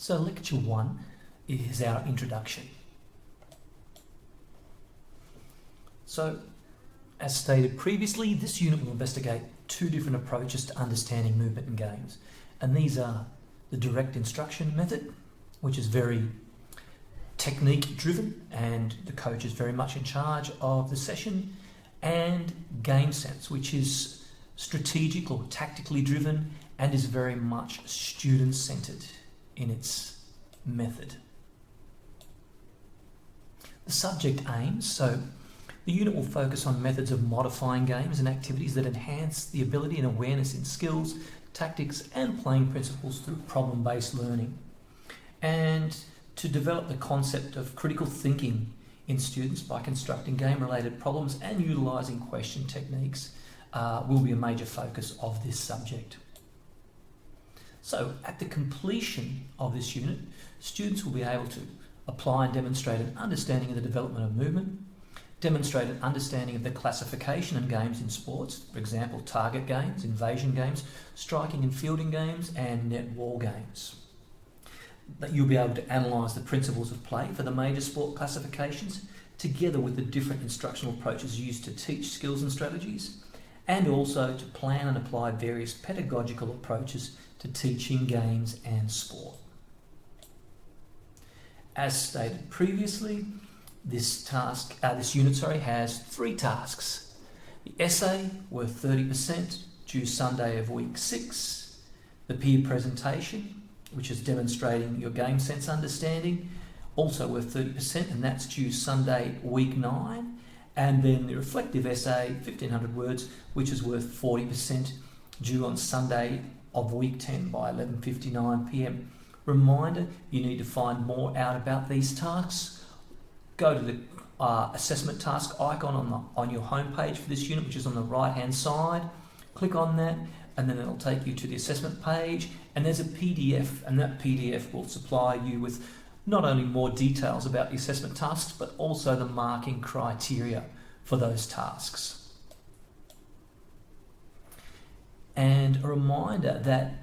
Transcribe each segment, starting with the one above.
So lecture 1 is our introduction. So, as stated previously, this unit will investigate two different approaches to understanding movement in games. And these are the direct instruction method, which is very technique driven and the coach is very much in charge of the session, and game sense, which is strategic or tactically driven and is very much student centered in its method. The subject aims, so the unit will focus on methods of modifying games and activities that enhance the ability and awareness in skills, tactics and playing principles through problem-based learning, and to develop the concept of critical thinking in students by constructing game-related problems and utilising question techniques will be a major focus of this subject. So at the completion of this unit, students will be able to apply and demonstrate an understanding of the development of movement, demonstrate an understanding of the classification in games in sports, for example, target games, invasion games, striking and fielding games, and net wall games. That you'll be able to analyse the principles of play for the major sport classifications, together with the different instructional approaches used to teach skills and strategies, and also to plan and apply various pedagogical approaches to teaching games and sport. As stated previously, this unit has 3 tasks. The essay worth 30%, due Sunday of week 6. The peer presentation, which is demonstrating your game sense understanding, also worth 30%, and that's due Sunday week 9. And then the reflective essay, 1,500 words, which is worth 40%, due on Sunday of week 10 by 11:59 p.m. Reminder, you need to find more out about these tasks. Go to the assessment task icon on your homepage for this unit, which is on the right hand side. Click on that and then it'll take you to the assessment page, and there's a PDF, and that PDF will supply you with not only more details about the assessment tasks but also the marking criteria for those tasks. And a reminder that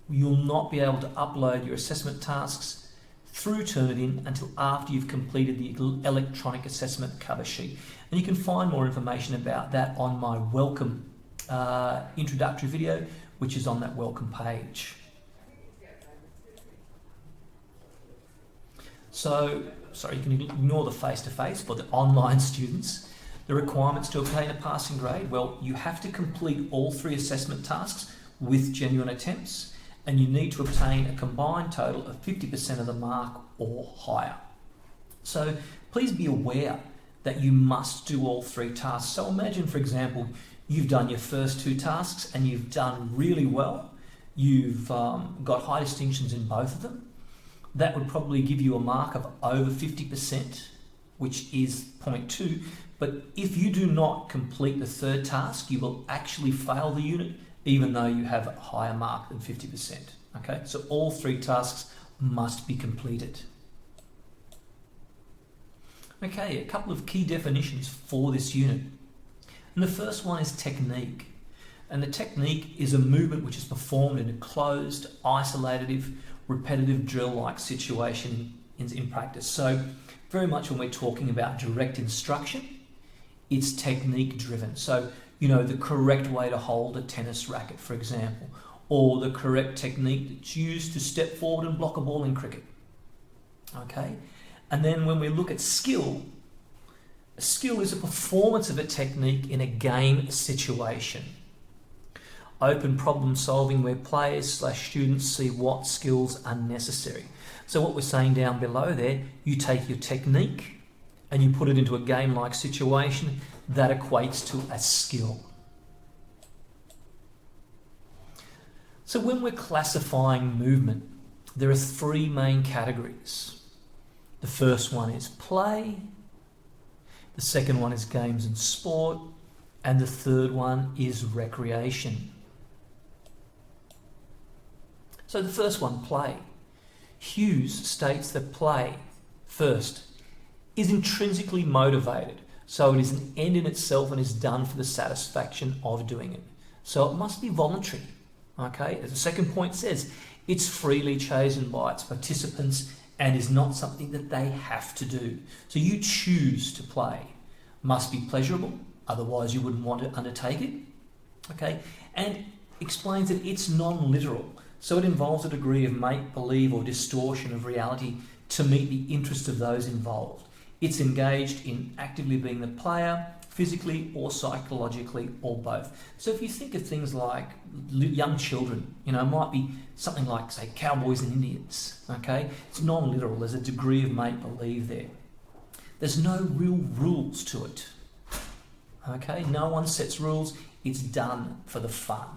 you'll not be able to upload your assessment tasks through Turnitin until after you've completed the electronic assessment cover sheet. And you can find more information about that on my welcome introductory video, which is on that welcome page. So, sorry, you can ignore the face-to-face for the online students. The requirements to obtain a passing grade, well, you have to complete all 3 assessment tasks with genuine attempts, and you need to obtain a combined total of 50% of the mark or higher. So please be aware that you must do all 3 tasks. So imagine, for example, you've done your first 2 tasks and you've done really well. You've got high distinctions in both of them. That would probably give you a mark of over 50%, which is 0.2. But if you do not complete the 3rd task, you will actually fail the unit, even though you have a higher mark than 50%. Okay, so all 3 tasks must be completed. Okay, a couple of key definitions for this unit. And the first one is technique. And the technique is a movement which is performed in a closed, isolative, repetitive drill-like situation in practice. So very much when we're talking about direct instruction, it's technique driven. So, you know, the correct way to hold a tennis racket, for example, or the correct technique that's used to step forward and block a ball in cricket. Okay? And then when we look at skill, a skill is a performance of a technique in a game situation. Open problem solving where players/students see what skills are necessary. So what we're saying down below there, you take your technique and you put it into a game-like situation that equates to a skill. So when we're classifying movement, there are 3 main categories. The first one is play, the second one is games and sport, and the third one is recreation. So the first one, play. Hughes states that play, first, is intrinsically motivated, so it is an end in itself and is done for the satisfaction of doing it. So it must be voluntary. Okay, as the second point says, it's freely chosen by its participants and is not something that they have to do. So you choose to play. Must be pleasurable, otherwise you wouldn't want to undertake it. Okay, and explains that it's non-literal, so it involves a degree of make-believe or distortion of reality to meet the interest of those involved. It's engaged in actively being the player, physically or psychologically or both. So if you think of things like young children, it might be something like, say, Cowboys and Indians, okay? It's non-literal, there's a degree of make-believe there. There's no real rules to it, okay? No one sets rules, it's done for the fun.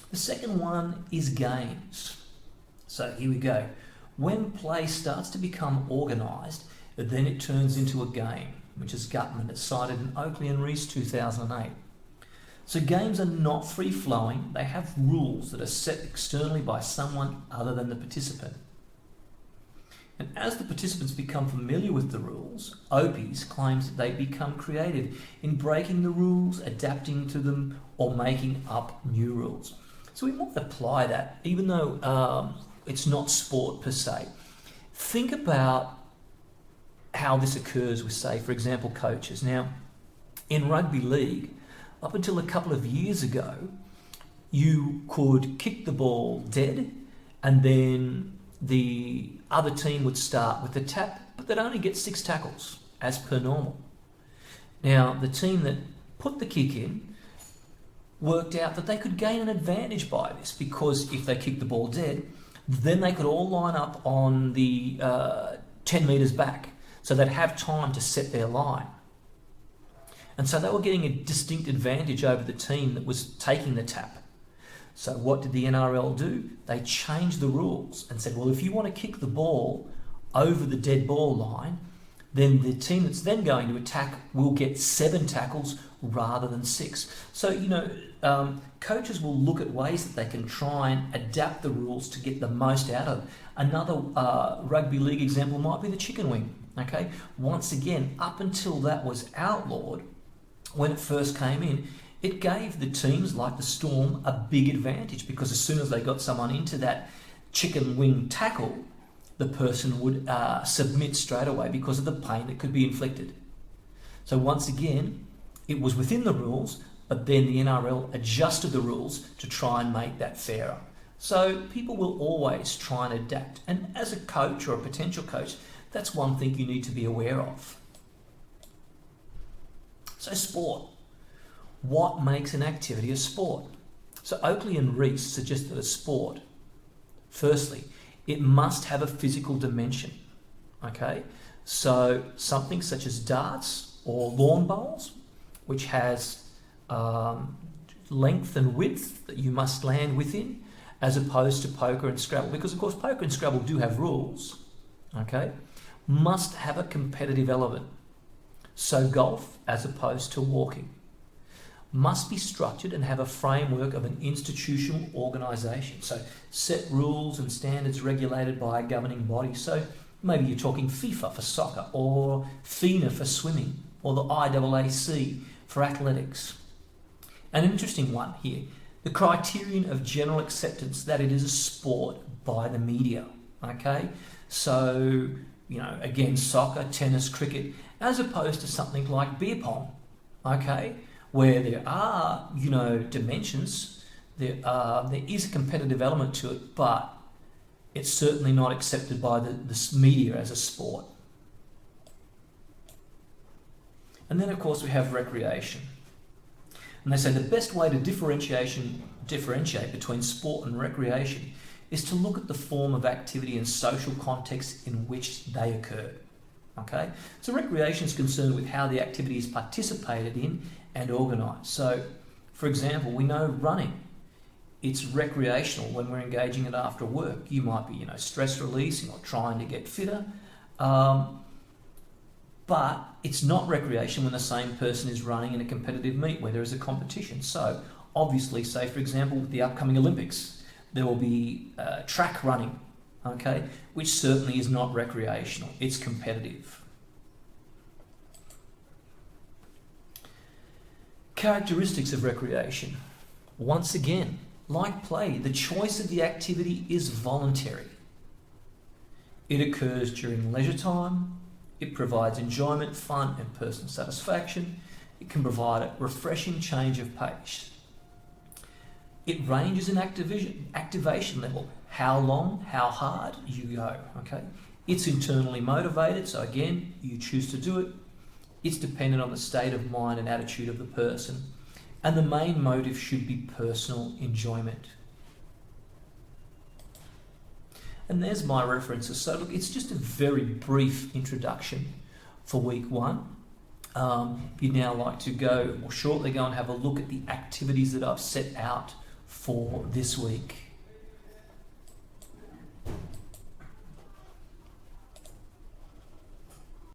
The second one is games. So here we go. When play starts to become organised, then it turns into a game, which is Gutman. It's cited in Oakley and Rees 2008. So games are not free-flowing. They have rules that are set externally by someone other than the participant. And as the participants become familiar with the rules, Opie's claims that they become creative in breaking the rules, adapting to them, or making up new rules. So we might apply that, even though it's not sport per se. Think about how this occurs with, say, for example, coaches. Now, in rugby league, up until a couple of years ago, you could kick the ball dead and then the other team would start with the tap, but they'd only get 6 tackles as per normal. Now, the team that put the kick in worked out that they could gain an advantage by this, because if they kicked the ball dead, then they could all line up on the 10 metres back, so they'd have time to set their line. And so they were getting a distinct advantage over the team that was taking the tap. So what did the NRL do? They changed the rules and said, well, if you want to kick the ball over the dead ball line, then the team that's then going to attack will get 7 tackles rather than 6. So, coaches will look at ways that they can try and adapt the rules to get the most out of it. Another rugby league example might be the chicken wing. Okay, once again, up until that was outlawed, when it first came in, it gave the teams like the Storm a big advantage, because as soon as they got someone into that chicken wing tackle, the person would submit straight away because of the pain that could be inflicted. So once again, it was within the rules, but then the NRL adjusted the rules to try and make that fairer. So people will always try and adapt. And as a coach or a potential coach, that's one thing you need to be aware of. So sport. What makes an activity a sport? So Oakley and Rees suggest that a sport, firstly, it must have a physical dimension. Okay? So something such as darts or lawn bowls, which has length and width that you must land within, as opposed to poker and Scrabble, because of course poker and Scrabble do have rules, okay, must have a competitive element. So golf, as opposed to walking, must be structured and have a framework of an institutional organisation. So set rules and standards regulated by a governing body. So maybe you're talking FIFA for soccer, or FINA for swimming, or the IAAC for athletics. An interesting one here, the criterion of general acceptance that it is a sport by the media. Okay, so again, soccer, tennis, cricket, as opposed to something like beer pong. Okay, where there are dimensions, there is a competitive element to it, but it's certainly not accepted by the media as a sport. And then of course we have recreation. And they say the best way to differentiate between sport and recreation is to look at the form of activity and social context in which they occur. Okay? So recreation is concerned with how the activity is participated in and organised. So, for example, we know running, it's recreational when we're engaging it after work. You might be, stress releasing or trying to get fitter. But it's not recreation when the same person is running in a competitive meet where there is a competition. So obviously, say for example, with the upcoming Olympics, there will be track running, okay, which certainly is not recreational, it's competitive. Characteristics of recreation. Once again, like play, the choice of the activity is voluntary. It occurs during leisure time. It provides enjoyment, fun, and personal satisfaction. It can provide a refreshing change of pace. It ranges in activation level, how long, how hard you go, okay? It's internally motivated, so again, you choose to do it. It's dependent on the state of mind and attitude of the person. And the main motive should be personal enjoyment. And there's my references. So look, it's just a very brief introduction for week 1. You'd now like to go, or shortly go and have a look at the activities that I've set out for this week.